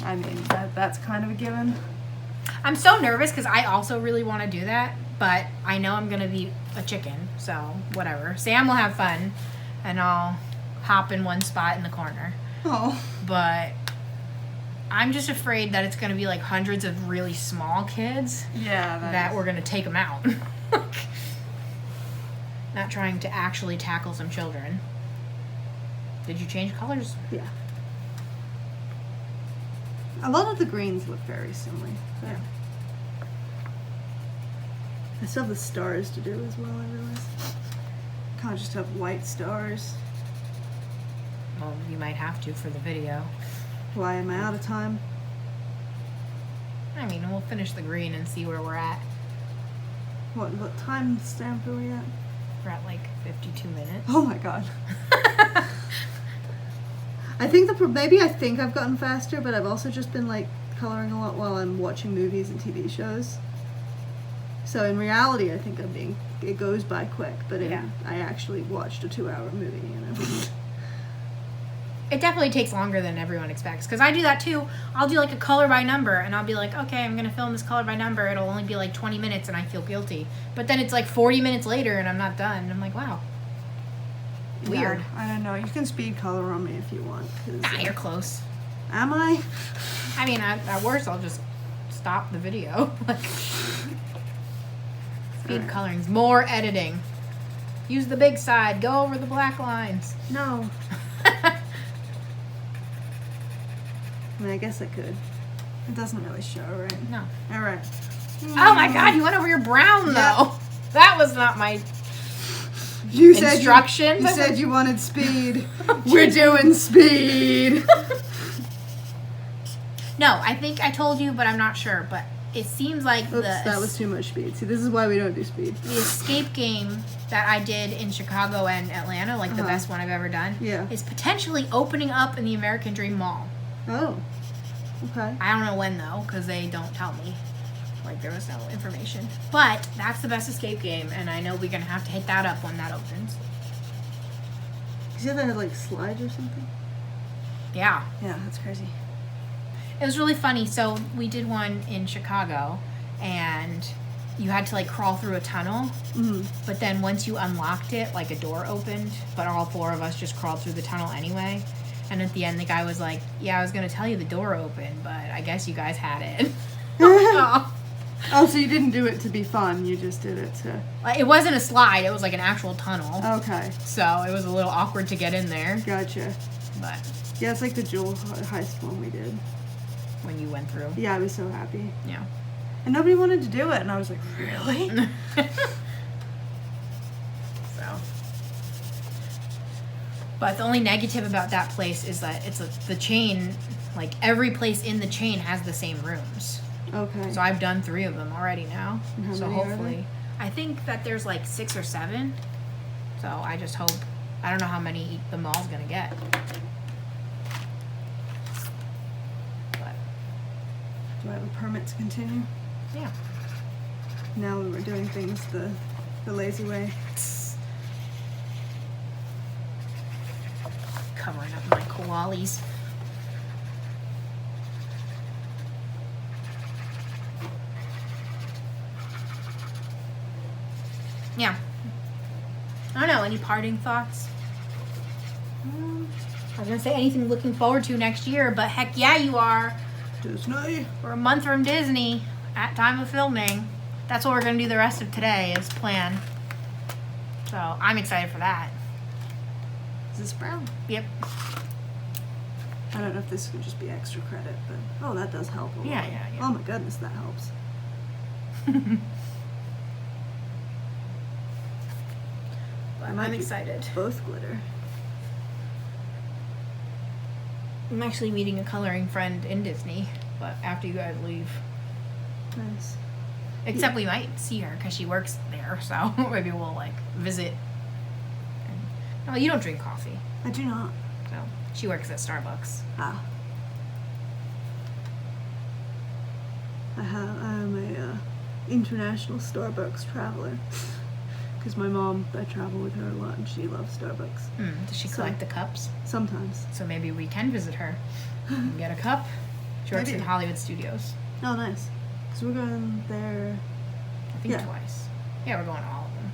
I mean, that's kind of a given. I'm so nervous because I also really want to do that, but I know I'm gonna be a chicken, so whatever. Sam will have fun, and I'll hop in one spot in the corner. Oh. But I'm just afraid that it's gonna be like hundreds of really small kids Yeah. that we're gonna take them out. Not trying to actually tackle some children. Did you change colors? Yeah. A lot of the greens look very similar. But Yeah. I still have the stars to do as well, I realize. Can't just have white stars. Well, you might have to for the video. Why am I out of time? I mean, we'll finish the green and see where we're at. What time stamp are we at? We're at like 52 minutes. Oh my god. I think maybe I think I've gotten faster, but I've also just been like coloring a lot while I'm watching movies and TV shows. So in reality, I think it goes by quick, but Yeah. I actually watched a 2-hour movie, you know. It definitely takes longer than everyone expects, because I do that too. I'll do like a color by number, and I'll be like, okay, I'm going to film this color by number. It'll only be like 20 minutes, and I feel guilty. But then it's like 40 minutes later, and I'm not done. I'm like, wow. Weird. Yeah, I don't know. You can speed color on me if you want. 'Cause, Nah, you're close. am I? I mean, at worst, I'll just stop the video. Like, speed coloring's more editing. Use the big side. Go over the black lines. No. I mean, I guess I could. It doesn't really show, right? No. All right. Oh my god, you went over your brown, though. That was not my You said instructions. You said you wanted speed. We're doing speed. No, I think I told you, but I'm not sure. But it seems like Oops, that was too much speed. See, this is why we don't do speed. the escape game that I did in Chicago and Atlanta, like the best one I've ever done, Yeah. is potentially opening up in the American Dream Mall. Oh. Okay. I don't know when, though, because they don't tell me. Like, there was no information. But that's the best escape game, and I know we're going to have to hit that up when that opens. You said they had like slides or something? Yeah. Yeah, that's crazy. It was really funny. So we did one in Chicago, and you had to like crawl through a tunnel. Mm-hmm. But then once you unlocked it, like a door opened, but all four of us just crawled through the tunnel anyway. And at the end, the guy was like, yeah, I was going to tell you the door opened, but I guess you guys had it. Oh. Oh, so you didn't do it to be fun. You just did it to... Like, it wasn't a slide. It was like an actual tunnel. Okay. So it was a little awkward to get in there. Gotcha. But Yeah, it's like the Jewel heist one we did. when you went through. Yeah, I was so happy. Yeah. And nobody wanted to do it, and I was like, really? So. But the only negative about that place is that it's the chain, like every place in the chain has the same rooms. Okay. So I've done 3 of them already now. And how So many are hopefully, I think that there's like 6 or 7. So I just hope, I don't know how many the mall's gonna get. But Do I have a permit to continue? yeah. Now we're doing things the lazy way. Covering up my koalas. Yeah. I don't know. Any parting thoughts? I was gonna say anything looking forward to next year, but heck yeah, you are. Disney. We're a month from Disney at time of filming. That's what we're gonna do the rest of today is plan. So So I'm excited for that. Is this brown? Yep. I don't know if this would just be extra credit, but oh, that does help a lot. Yeah, yeah, yeah. Oh my goodness, that helps. But It might I'm be excited. Both glitter. I'm actually meeting a coloring friend in Disney, but after you guys leave. Nice. Except we might see her because she works there, so maybe we'll like visit. No, you don't drink coffee, I do not. so she works at Starbucks. Ah. I'm a international Starbucks traveler. Because my mom, I travel with her a lot, and she loves Starbucks. Does she So- collect the cups? Sometimes. So maybe we can visit her and get a cup. She works Maybe. in Hollywood Studios. Oh, nice. Because we're going there. I think Yeah. twice. Yeah, we're going to all of them.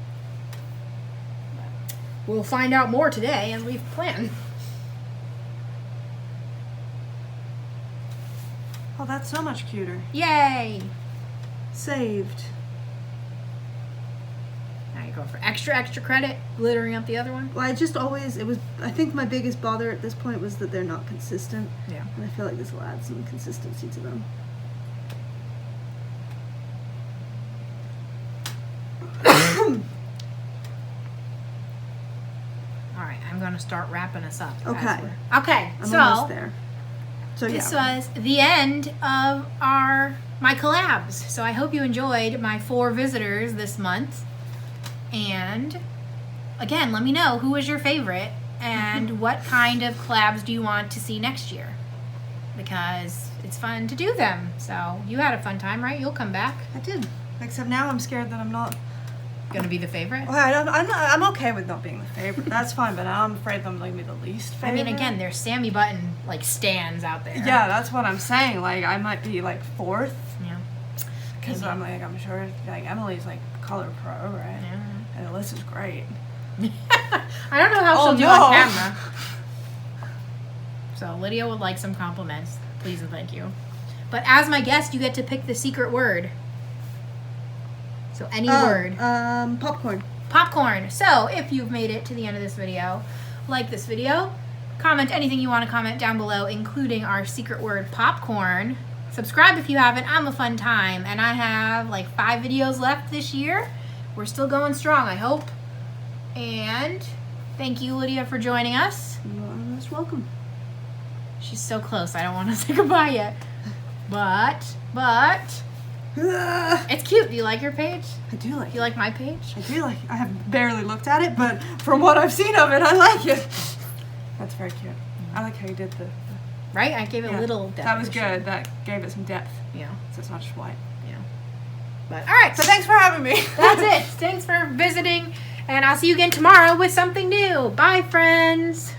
But we'll find out more today as we've planned. Oh, that's so much cuter. Yay! Saved. Now you're going for extra credit, glittering up the other one. Well, I think my biggest bother at this point was that they're not consistent. Yeah. And I feel like this will add some consistency to them. All right, I'm going to start wrapping us up. as Okay. Okay, I'm so almost there. So this yeah. was the end of my collabs. So I hope you enjoyed my 4 visitors this month. And again, let me know who was your favorite and what kind of collabs do you want to see next year, because it's fun to do them. So you had a fun time, right? You'll come back. I did. Except now I'm scared that I'm not. Gonna be the favorite. Well, I'm okay with not being the favorite. That's fine, but now I'm afraid I'm going to be the least I favorite. mean, again, there's Sammy Button like stands out there. Yeah, that's what I'm saying. Like, I might be like 4th. Yeah. Because Maybe. I'm sure, like, Emily's like color pro, right? Yeah. And Alyssa's great. I don't know how Oh, she'll do no. on camera. So Lydia would like some compliments. Please and thank you. But as my guest, you get to pick the secret word. So any word. Popcorn. Popcorn. So if you've made it to the end of this video, like this video, comment anything you want to comment down below, including our secret word popcorn. Subscribe if you haven't. I'm a fun time. And I have like 5 videos left this year. We're still going strong, I hope. And thank you, Lydia, for joining us. You are most welcome. She's so close. I don't want to say goodbye yet. But it's cute. Do you like your page? I do like Do you like my page? I do like I have barely looked at it, but from what I've seen of it, I like it. That's very cute. I like how you did the Right? I gave it yeah. a little depth. That was good. That gave it some depth. Yeah. So it's not just white. Yeah. But all right. So thanks for having me. That's it. Thanks for visiting. And I'll see you again tomorrow with something new. Bye, friends.